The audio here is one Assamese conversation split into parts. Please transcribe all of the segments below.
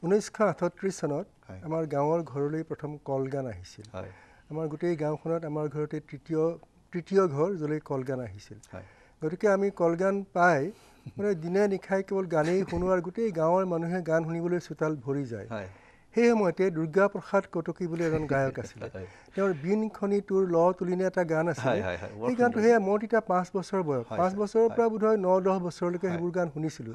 1938 চনত আমাৰ গাঁৱৰ ঘৰলৈ প্ৰথম কলগান আহিছিল আমাৰ গোটেই গাঁওখনত আমাৰ ঘৰতে তৃতীয় ঘৰ যলৈ কলগান আহিছিল গতিকে আমি কলগান পাই মানে দিনে নিশাই কেৱল গানেই শুনো আৰু গোটেই গাঁৱৰ মানুহে গান শুনিবলৈ চোতাল ভৰি যায় সেই সময়তে দুৰ্গা প্ৰসাদ কটকী বুলি এজন গায়ক আছিল তেওঁৰ বিনখনি তোৰ ল তুলিনে এটা গান আছিল এই গানটো সেয়া মোৰ তেতিয়া 5 বছৰ বয়স 5 বছৰৰ পৰা বোধহয় 9-10 বছৰলৈকে সেইবোৰ গান শুনিছিলোঁ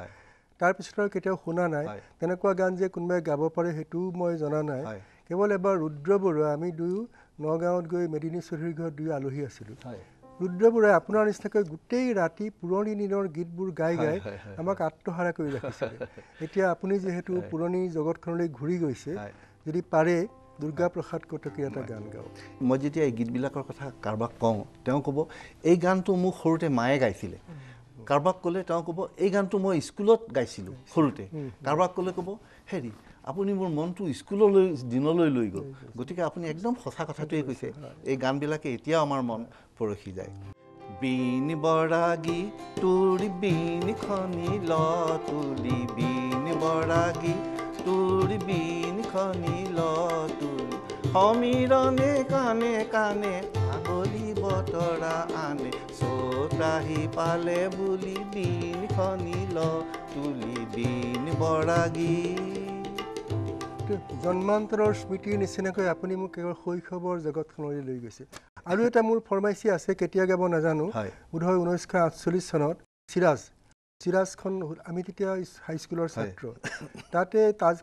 তাৰ পিছত আৰু কেতিয়াও শুনা নাই তেনেকুৱা গান যে কোনোবাই গাব পাৰে সেইটো মই জনা নাই কেৱল এবাৰ ৰুদ্ৰ বৰুৱা আমি দুয়ো নগাঁৱত গৈ মেদিনী চৌধুৰীৰ ঘৰত দুয়ো আলহী আছিলোঁ ৰুদ্ৰ বৰুৱাই আপোনাৰ নিচিনাকৈ গোটেই ৰাতি পুৰণি দিনৰ গীতবোৰ গাই গাই আমাক আত্মহাৰা কৰি ৰাখিছিলে এতিয়া আপুনি যিহেতু পুৰণি জগতখনলৈ ঘূৰি গৈছে যদি পাৰে দুৰ্গা প্ৰসাদ কটকীৰ এটা গান গাও মই যেতিয়া এই গীতবিলাকৰ কথা কাৰোবাক কওঁ তেওঁ ক'ব এই গানটো মোক সৰুতে মায়ে গাইছিলে কাৰোবাক ক'লে তেওঁ ক'ব এই গানটো মই স্কুলত গাইছিলোঁ সৰুতে কাৰোবাক ক'লে ক'ব হেৰি আপুনি মোৰ মনটো স্কুললৈ দিনলৈ লৈ গ'ল গতিকে আপুনি একদম সঁচা কথাটোৱে কৈছে এই গানবিলাকে এতিয়াও আমাৰ মন পৰখি যায় বিন বৰাগী তোৰ বিনখনি ল তুলি বিন বৰাগী তোৰ বিনখনি ল তুলি সমীৰণে কাণে কাণে আগলি বতৰা আনে চোতাহি পালে বুলি বিনখনি ল তুলি বিন বৰাগী জন্মান্তৰৰ স্মৃতিৰ নিচিনাকৈ আপুনি মোক কেৱল শৈশৱৰ জগতখনলৈ লৈ গৈছে আৰু এটা মোৰ ফৰমাইচি আছে কেতিয়া গাব নাজানো বোধহয় 1948 চনত চিৰাজখন আমি তেতিয়া হাইস্কুলৰ ছাত্ৰ তাতে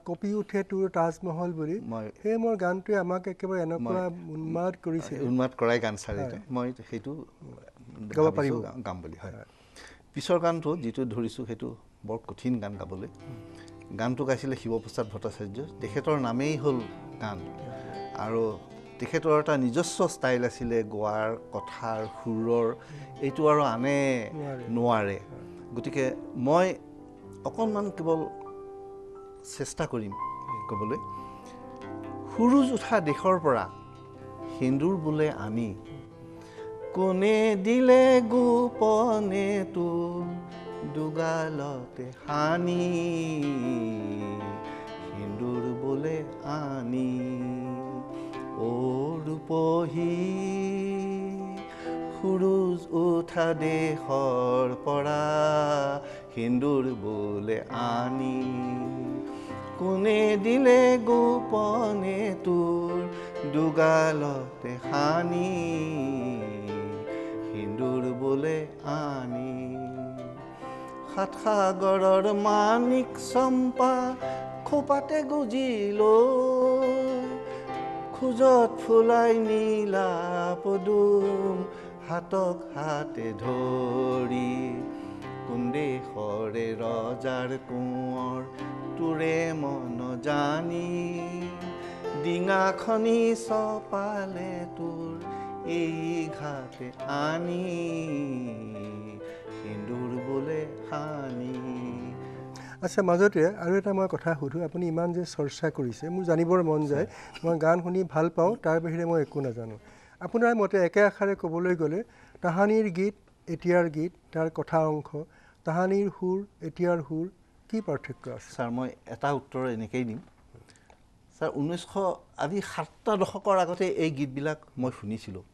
কপি উঠে তোৰ তাজমহল বুলি সেই মোৰ গানটোৱে আমাক একেবাৰে এনেকুৱা উন্মাদ কৰিছে উন্মাদ কৰাই গান চাৰিটা মই সেইটো গাব পাৰিব গাম বুলি হয় পিছৰ গানটো যিটো ধৰিছোঁ সেইটো বৰ কঠিন গান গাবলৈ গানটো গাইছিলে শিৱপ্ৰসাদ ভট্টাচাৰ্য তেখেতৰ নামেই হ'ল গান আৰু তেখেতৰ এটা নিজস্ব ষ্টাইল আছিলে গোৱাৰ কথাৰ সুৰৰ এইটো আৰু আনে নোৱাৰে গতিকে মই অকণমান কেৱল চেষ্টা কৰিম ক'বলৈ সুৰুজ উঠা দেশৰ পৰা সেন্দুৰ বোলে আনি কোনে দিলে গোপনে তোৰ দুগালতে হানি সেন্দুৰ বোলে আনি অ ৰূপহী সুৰুজ উঠা দেশৰ পৰা সেন্দুৰ বোলে আনি কোনে দিলে গোপনে তোৰ দুগালতে হানি সেন্দুৰ বোলে আনি সাত সাগৰৰ মানিক চম্পা খোপাতে গুজিলো খোজত ফুলাই নীলা পদুম হাতক হাতে ধৰি কুন্দেশৰে ৰজাৰ কোঁৱৰ তোৰে মন জানি ডিঙাখনি চপালে তোৰ এই ঘাটে আনি সেন্দুৰ বোলে হানি আচ্ছা মাজতে আৰু এটা মই কথা সুধো আপুনি ইমান যে চৰ্চা কৰিছে মোৰ জানিবৰ মন যায় মই গান শুনি ভাল পাওঁ তাৰ বাহিৰে মই একো নাজানো আপোনাৰ মতে একে আখাৰে ক'বলৈ গ'লে তাহানিৰ গীত এতিয়াৰ গীত তাৰ কথা অংশ তাহানিৰ সুৰ এতিয়াৰ সুৰ কি পাৰ্থক্য আছে ছাৰ মই এটা উত্তৰ এনেকেই দিম ছাৰ 7টা দশকৰ আগতে এই গীতবিলাক মই শুনিছিলোঁ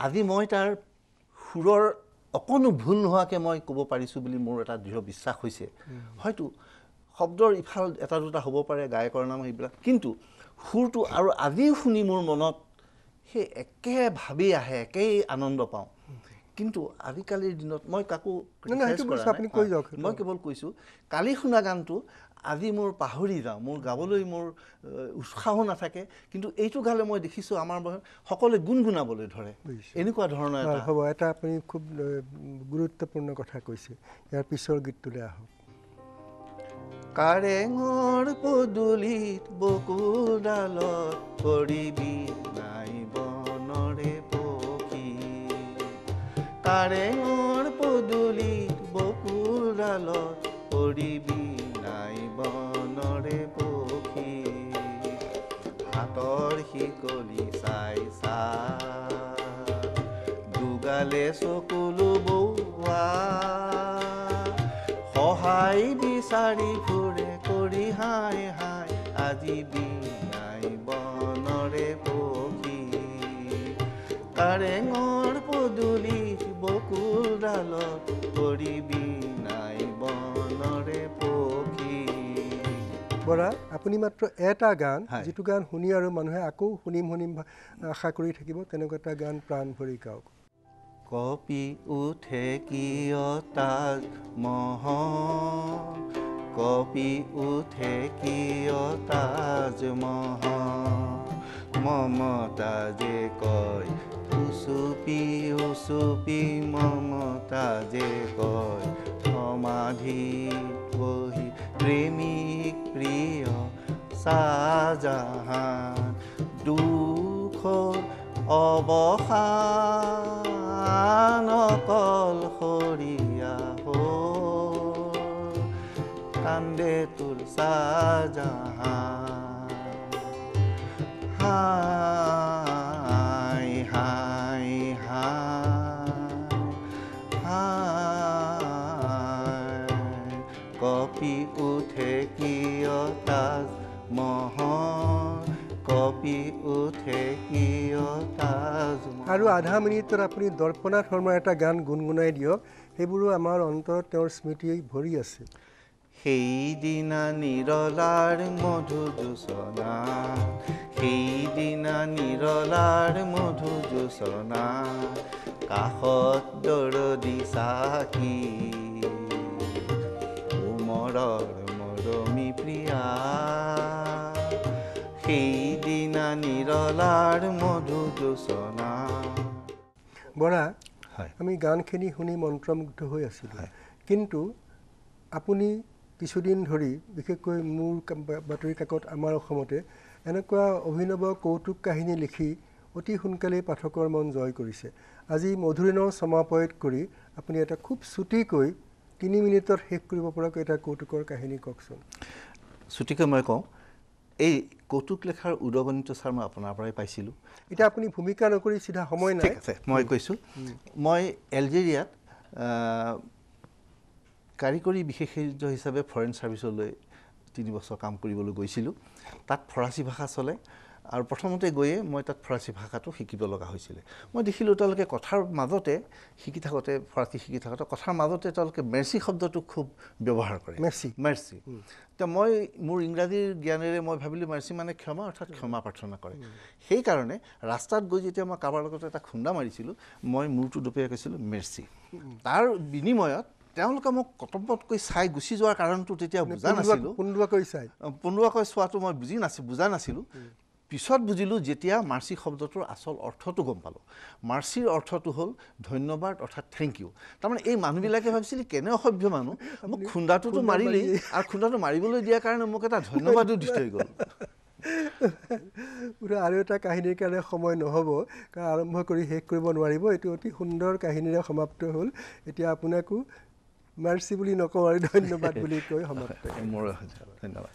আজি মই তাৰ সুৰৰ অকণো ভুল নোহোৱাকৈ মই ক'ব পাৰিছোঁ বুলি মোৰ এটা দৃঢ় বিশ্বাস হৈছে হয়তো শব্দৰ ইফাল এটা দুটা হ'ব পাৰে গায়কৰ নাম সেইবিলাক কিন্তু সুৰটো আৰু আজিও শুনি মোৰ মনত সেই একেভাৱেই আহে একেই আনন্দ পাওঁ কিন্তু আজিকালিৰ দিনত মই কাকো মই কেৱল কৈছোঁ কালি শুনা গানটো আজি মোৰ পাহৰি যাওঁ মোৰ গাবলৈ মোৰ উৎসাহ নাথাকে কিন্তু এইটো গালে মই দেখিছোঁ আমাৰ সকলোৱে গুণগুণাবলৈ ধৰে এনেকুৱা ধৰণৰ হ'ব এটা আপুনি খুব গুৰুত্বপূৰ্ণ কথা কৈছে ইয়াৰ পিছৰ গীতটোলৈ আহক কাৰেঙৰ পদূলিত বকুলডালত পৰিবি নাই বনৰে পক্ষী কাৰেঙৰ পদূলিত বকুলডালত পৰিবি নাই বনৰে পক্ষী হাতৰ শিকলি চাই চা দুগালে চকুলো বৌৱা সহায় বিচাৰি ফুৰে কৰি হাই হাই সাজিবি নাই বনৰে পক্ষী কাৰেঙৰ পদূলি বকুল ডালত কৰিবি নাই বনৰে পক্ষী বৰা আপুনি মাত্ৰ এটা গান যিটো গান শুনি আৰু মানুহে আকৌ শুনিম আশা কৰি থাকিব তেনেকুৱা এটা গান প্ৰাণ ভৰি গাওক কপি উঠে কিয় তাজ মহল কপি উঠে কিয় তাজ মহল মমতা যে কয় উচুপি উচুপি মমতা যে কয় সমাধি বহি প্ৰেমিক প্ৰিয় শাহজাহান দুখৰ অৱসান অকল সৰীয়া হ'ল কান্দে তোৰ শাহজাহান হাই হাই হাই কপি উঠে কিয় তাজ মহল কপি উঠে কিয় তাজ আৰু আধা মিনিটত আপুনি দৰ্পণা শৰ্মাৰ এটা গান গুণগুণাই দিয়ক সেইবোৰো আমাৰ অন্তৰত তেওঁৰ স্মৃতি ভৰি আছে সেইদিনা নিৰলাৰ মধুযোচনা সেইদিনা নিৰলাৰ মধুযোচনা কাষত দৰদি চাকি উমৰৰ মৰমী প্ৰিয়া সেইদিনা নিৰলাৰ মধুযোচনা বৰা আমি গানখিনি শুনি মন্ত্ৰমুগ্ধ হৈ আছিলোঁ কিন্তু আপুনি কিছুদিন ধৰি বিশেষকৈ মোৰ বাতৰি কাকত আমাৰ অসমতে এনেকুৱা অভিনৱ কৌতুক কাহিনী লিখি অতি সোনকালেই পাঠকৰ মন জয় কৰিছে আজি মধুৰিণৰ সমাপয়ত কৰি আপুনি এটা খুব চুটিকৈ 3 মিনিটত শেষ কৰিব পৰাকৈ এটা কৌতুকৰ কাহিনী কওকচোন চুটিকৈ মই কওঁ এই কৌতুক লেখাৰ উদগনিটো ছাৰ মই আপোনাৰ পৰাই পাইছিলোঁ এতিয়া আপুনি ভূমিকা নকৰি চিধা সময় নাই ঠিক আছে মই কৈছোঁ মই এলজেৰিয়াত কাৰিকৰী বিশেষজ্ঞ হিচাপে ফৰেন ছাৰ্ভিচলৈ 3 বছৰ কাম কৰিবলৈ গৈছিলোঁ তাত ফৰাচী ভাষা চলে আৰু প্ৰথমতে গৈয়ে মই তাত ফৰাচী ভাষাটো শিকিব লগা হৈছিলে মই দেখিলোঁ তেওঁলোকে কথাৰ মাজতে শিকি থাকোঁতে ফৰাচী শিকি থাকোঁতে কথাৰ মাজতে তেওঁলোকে মেৰ্চি শব্দটো খুব ব্যৱহাৰ কৰে মেৰ্চি তো মই মোৰ ইংৰাজীৰ জ্ঞানেৰে মই ভাবিলোঁ মেৰ্চি মানে ক্ষমা অৰ্থাৎ ক্ষমা প্ৰাৰ্থনা কৰে সেইকাৰণে ৰাস্তাত গৈ যেতিয়া মই কাৰোবাৰ লগত এটা খুন্দা মাৰিছিলোঁ মই মূৰটো দুপৰীয়া কৈছিলোঁ মেৰ্চি তাৰ বিনিময়ত তেওঁলোকে মোক কটপটকৈ চাই গুচি যোৱাৰ কাৰণটো তেতিয়া বুজা নাছিলোঁ পোন্ধৰুৱাকৈ চোৱাটো মই বুজা নাছিলোঁ পিছত বুজিলোঁ যেতিয়া মাৰ্চি শব্দটোৰ আচল অৰ্থটো গম পালোঁ মাৰ্চিৰ অৰ্থটো হ'ল ধন্যবাদ অৰ্থাৎ থেংক ইউ তাৰমানে এই মানুহবিলাকে ভাবিছিল কেনে অসভ্য মানুহ মোক খুন্দাটোতো মাৰিলেই আৰু খুন্দাটো মাৰিবলৈ দিয়াৰ কাৰণে মোক এটা ধন্যবাদো দি থৈ গ'ল আৰু এটা কাহিনীৰ কাৰণে সময় নহ'ব কাৰণ আৰম্ভ কৰি শেষ কৰিব নোৱাৰিব এইটো অতি সুন্দৰ কাহিনীৰে সমাপ্ত হ'ল এতিয়া আপোনাকো মাৰ্চি বুলি নকওঁ আৰু ধন্যবাদ বুলি কৈ সমাপ্ত মোৰ ধন্যবাদ